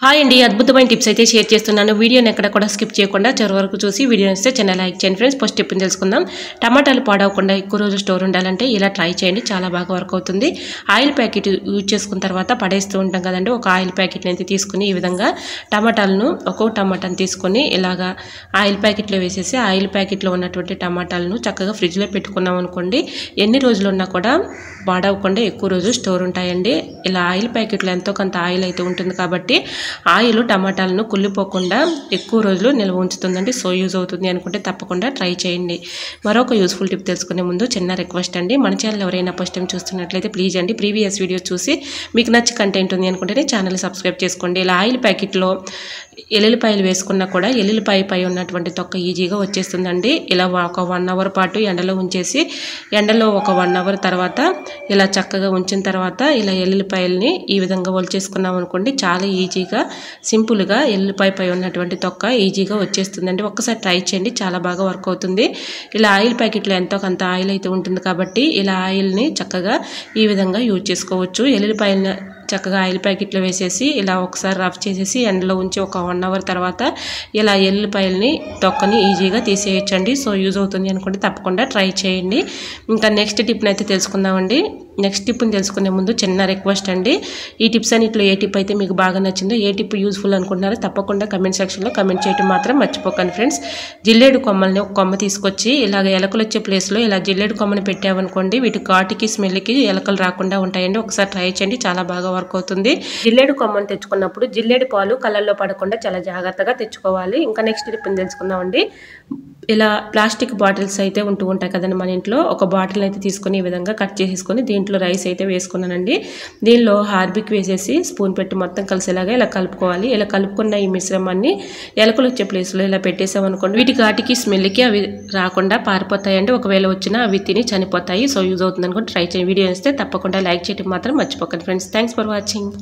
Hi అండి, అద్భుతమైన tips అయితే షేర్ చేస్తున్నాను. వీడియోని ఎక్కడ కూడా స్కిప్ చేయకుండా చివరి వరకు చూసి వీడియో నచ్చితే ఛానల్ లైక్ చేయండి ఫ్రెండ్స్. ఫస్ట్ టిప్ని తెలుసుకుందాం. టమాటాలు పాడవకుండా ఎక్కువ రోజులు స్టోర్ ఉండాలంటే ఇలా ట్రై చేయండి, చాలా బాగా వర్క్ అవుతుంది. ఆయిల్ ప్యాకెట్ యూజ్ చేసుకున్న తర్వాత పడేస్తూ ఉంటాం కదండి, ఒక ఆయిల్ ప్యాకెట్ని అయితే తీసుకుని ఈ విధంగా టమాటాలను ఒక్కొక్క టమాటాను తీసుకొని ఇలాగా ఆయిల్ ప్యాకెట్లో వేసేసి ఆయిల్ ప్యాకెట్లో ఉన్నటువంటి టమాటాలను చక్కగా ఫ్రిడ్జ్లో పెట్టుకున్నాం అనుకోండి, ఎన్ని రోజులు ఉన్నా కూడా పాడవకుండా ఎక్కువ రోజులు స్టోర్ ఉంటాయండి. ఇలా ఆయిల్ ప్యాకెట్లో ఎంతో కొంత ఆయిల్ అయితే ఉంటుంది కాబట్టి ఆయిల్ టమాటాలను కుళ్ళిపోకుండా ఎక్కువ రోజులు నిల్వ ఉంచుతుందండి. సో యూజ్ అవుతుంది అనుకుంటే తప్పకుండా ట్రై చేయండి. మరొక యూస్ఫుల్ టిప్ తెలుసుకునే ముందు చిన్న రిక్వెస్ట్ అండి, మన ఛానల్ ఎవరైనా ఫస్ట్ టైం చూస్తున్నట్లయితే ప్లీజ్ అండి ప్రీవియస్ వీడియో చూసి మీకు నచ్చి కంటెంట్ ఉంది అనుకుంటేనే ఛానల్ సబ్స్క్రైబ్ చేసుకోండి. ఇలా ఆయిల్ ప్యాకెట్లో ఎల్లుల్లిపాయలు వేసుకున్నా కూడా ఎల్లుల్లిపాయ పై ఉన్నటువంటి తొక్క ఈజీగా వచ్చేస్తుందండి. ఇలా ఒక 1 అవర్ పాటు ఎండలో ఉంచేసి ఎండలో ఒక 1 అవర్ తర్వాత ఇలా చక్కగా ఉంచిన తర్వాత ఇలా ఎల్లుల్లిపాయలని ఈ విధంగా ఒలిచేసుకున్నాం అనుకోండి, చాలా ఈజీగా సింపుల్గా ఎల్లుల్లిపాయ పై ఉన్నటువంటి తొక్క ఈజీగా వచ్చేస్తుందండి. ఒక్కసారి ట్రై చేయండి, చాలా బాగా వర్క్ అవుతుంది. ఇలా ఆయిల్ ప్యాకెట్లో ఎంతో కొంత ఆయిల్ అయితే ఉంటుంది కాబట్టి ఇలా ఆయిల్ని చక్కగా ఈ విధంగా యూజ్ చేసుకోవచ్చు. ఎల్లుల్లిపాయలని చక్కగా ఆయిల్ ప్యాకెట్లో వేసేసి ఇలా ఒకసారి రఫ్ చేసేసి ఎండలో ఉంచి ఒక 1 అవర్ తర్వాత ఇలా ఎల్లుల్లిపాయలని తొక్కని ఈజీగా తీసేయచ్చండి. సో యూజ్ అవుతుంది అనుకుంటే తప్పకుండా ట్రై చేయండి. ఇంకా నెక్స్ట్ టిప్ని అయితే తెలుసుకుందామండి. నెక్స్ట్ టిప్ని తెలుసుకునే ముందు చిన్న రిక్వెస్ట్ అండి, ఈ టిప్స్ అన్నిట్లో ఏ టిప్ అయితే మీకు బాగా నచ్చిందో, ఏ టిప్ యూజ్ఫుల్ అనుకుంటున్నారో తప్పకుండా కమెంట్ సెక్షన్లో కమెంట్ చేయడం మాత్రం మర్చిపోకండి ఫ్రెండ్స్. జిల్లేడు కొమ్మల్ని ఒక కొమ్మ తీసుకొచ్చి ఇలాగ ఎలకలు వచ్చే ప్లేస్లో ఇలా జిల్లేడు కొమ్మని పెట్టామనుకోండి, వీటి ఘాటుకి స్మెల్కి ఎలకలు రాకుండా ఉంటాయండి. ఒకసారి ట్రై చేయండి, చాలా బాగా వర్క్ అవుతుంది. జిల్లేడు కొమ్మని తెచ్చుకున్నప్పుడు జిల్లేడు పాలు కళ్ళల్లో పడకుండా చాలా జాగ్రత్తగా తెచ్చుకోవాలి. ఇంకా నెక్స్ట్ టిప్ని తెలుసుకుందామండి. ఇలా ప్లాస్టిక్ బాటిల్స్ అయితే ఉంటూ ఉంటాయి కదండి మన ఇంట్లో, ఒక బాటిల్ అయితే తీసుకొని ఈ విధంగా కట్ చేసేసుకొని దీంట్లో రైస్ అయితే వేసుకున్నానండి. దీనిలో హార్పిక్ వేసేసి స్పూన్ పెట్టి మొత్తం కలిసేలాగా ఇలా కలుపుకోవాలి. ఇలా కలుపుకున్న ఈ మిశ్రమాన్ని ఎలకలు వచ్చే ప్లేస్లో ఇలా పెట్టేసామనుకోండి, వీటి ఘాటికి స్మెల్కి అవి రాకుండా పారిపోతాయండి. ఒకవేళ వచ్చినా అవి తిని చనిపోతాయి. సో యూజ్ అవుతుంది అనుకోండి ట్రై చేయండి. వీడియో వస్తే తప్పకుండా లైక్ చేయడం మాత్రం మర్చిపోకండి ఫ్రెండ్స్. Thanks for watching.